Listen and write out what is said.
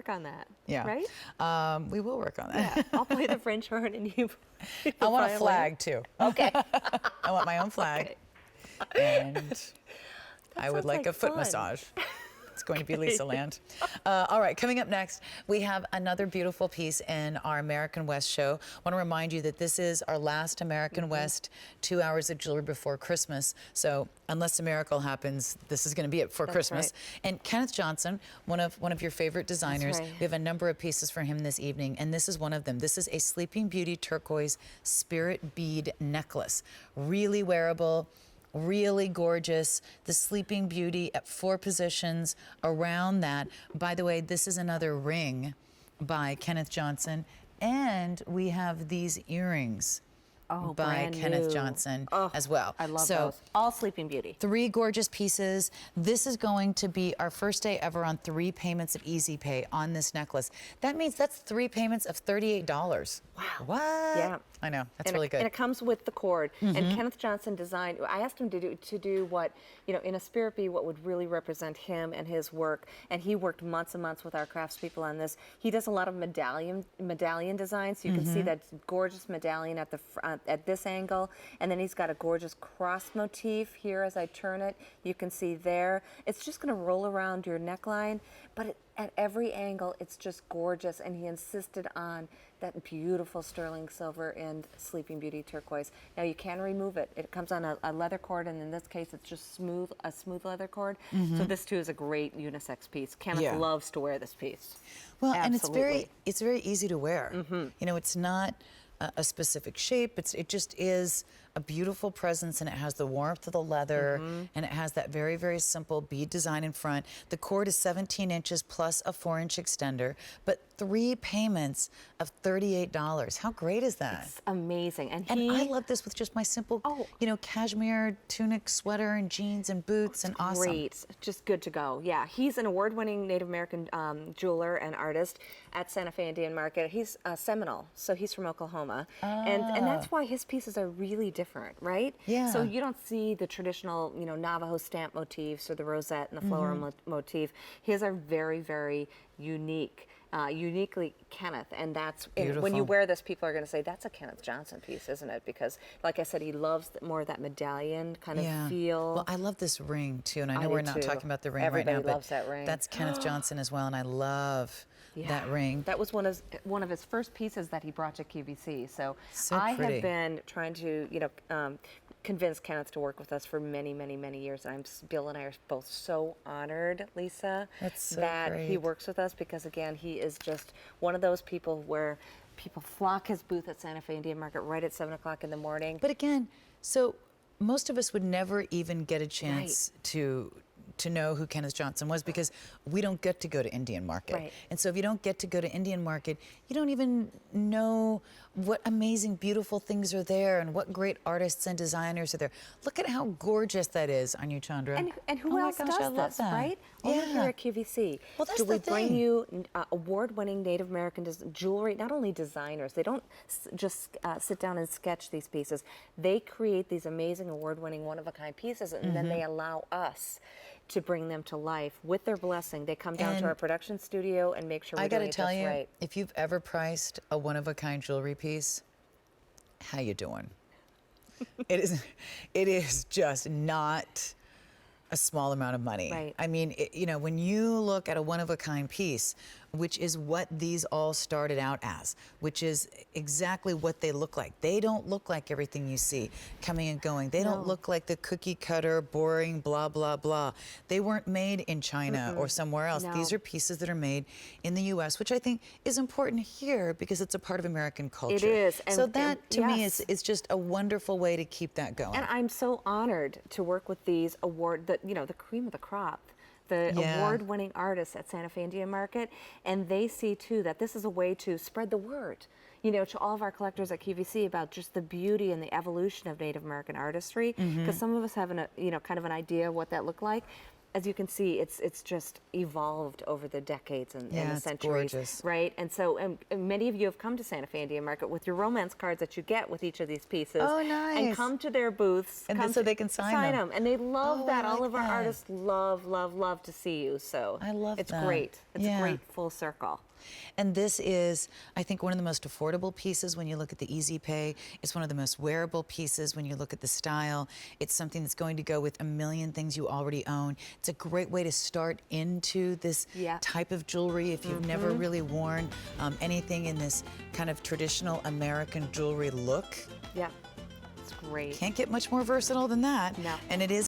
work on that. Yeah. Right? We will work on that. Yeah. I'll play the French horn and you. I want a flag too. Okay. I want my own flag. Okay. And I would like a foot fun. massage. It's going to be Lisa Land. All right, coming up next, we have another beautiful piece in our American West show. I want to remind you that this is our last American West 2 hours of jewelry before Christmas. So unless a miracle happens, this is going to be it for Christmas. Right. And Kenneth Johnson, one of your favorite designers, we have a number of pieces for him this evening, and this is one of them. This is a Sleeping Beauty turquoise spirit bead necklace. Really wearable. Really gorgeous. The Sleeping Beauty at 4 positions around that. By the way, this is another ring by Kenneth Johnson. And we have these earrings by Kenneth Johnson as well. I love those. All Sleeping Beauty. 3 gorgeous pieces. This is going to be our first day ever on 3 payments of Easy Pay on this necklace. That means that's 3 payments of $38. Wow. What? Yeah. I know. That's really good. And it comes with the cord. And Kenneth Johnson designed, I asked him to do what, you know, in a spirit bead, what would really represent him and his work. And he worked months and months with our craftspeople on this. He does a lot of medallion designs. So you can see that gorgeous medallion at the front, at this angle. And then he's got a gorgeous cross motif here as I turn it. You can see there. It's just going to roll around your neckline. But at every angle, it's just gorgeous. And he insisted on that beautiful sterling silver and Sleeping Beauty turquoise. Now you can remove it. It comes on a leather cord, and in this case, it's just a smooth leather cord. So this too is a great unisex piece. Kenneth loves to wear this piece. Well, Absolutely. and it's very easy to wear. You know, it's not a specific shape. It just is a beautiful presence, and it has the warmth of the leather, and it has that very, very simple bead design in front. The cord is 17 inches plus a 4-inch extender, but 3 payments of $38. How great is that? It's amazing. And I love this with just my simple, you know, cashmere tunic, sweater, and jeans and boots, and awesome. Great, just good to go. Yeah, he's an award-winning Native American jeweler and artist at Santa Fe Indian Market. He's Seminole, so he's from Oklahoma, and that's why his pieces are really different, right? Yeah. So you don't see the traditional, you know, Navajo stamp motifs or the rosette and the floral motif. His are very, very unique. Uniquely Kenneth, and that's when you wear this, people are going to say that's a Kenneth Johnson piece, isn't it? Because, like I said, he loves more of that medallion kind of feel. Well, I love this ring too, and I know we're not talking about the ring Everybody right now, loves that ring. That's Kenneth Johnson as well, and I love that ring. That was one of his first pieces that he brought to QVC. So pretty. have been trying to, you know, convince Kenneth to work with us for many, many, many years. And Bill and I are both so honored, Lisa, that he works with us, because again, he is just one of those people where people flock his booth at Santa Fe Indian Market right at 7 o'clock in the morning. But again, so most of us would never even get a chance to know who Kenneth Johnson was, because we don't get to go to Indian Market. Right. And so if you don't get to go to Indian Market, you don't even know what amazing, beautiful things are there and what great artists and designers are there. Look at how gorgeous that is on you, Chandra. And who else does this, right? Only here at QVC. Well, that's do we the bring thing. you award-winning Native American jewelry, not only designers. They don't just sit down and sketch these pieces. They create these amazing award-winning, one-of-a-kind pieces, and then they allow us to bring them to life with their blessing. They come down to our production studio and make sure we're doing it just right. I gotta tell you, if you've ever priced a one-of-a-kind jewelry piece, how you doing? It is just not a small amount of money. Right. I mean, you know, when you look at a one-of-a-kind piece, which is what these all started out as, which is exactly what they look like. They don't look like everything you see coming and going. They don't look like the cookie cutter, boring, blah, blah, blah. They weren't made in China or somewhere else. These are pieces that are made in the U.S., which I think is important here because it's a part of American culture. It is. So that, to me, is just a wonderful way to keep that going. And I'm so honored to work with these the cream of the crop, the award-winning artists at Santa Fe Indian Market, and they see too that this is a way to spread the word, you know, to all of our collectors at QVC about just the beauty and the evolution of Native American artistry, because some of us have kind of an idea of what that looked like. as you can see, it's just evolved over the decades and Yeah, the it's centuries, gorgeous. right? And so and many of you have come to Santa Fe Indian Market with your romance cards that you get with each of these pieces. Oh, nice. And come to their booths. And come so to- they can sign them. And they love Oh, that. I All like of our that. artists love, love, love to see you. So I love it's that. great. It's Yeah. a great full circle. And this is, I think, one of the most affordable pieces when you look at the Easy Pay. It's one of the most wearable pieces when you look at the style. It's something that's going to go with a million things you already own. It's a great way to start into this Yeah. type of jewelry if you've never really worn anything in this kind of traditional American jewelry look. Yeah, it's great. Can't get much more versatile than that. No. And it is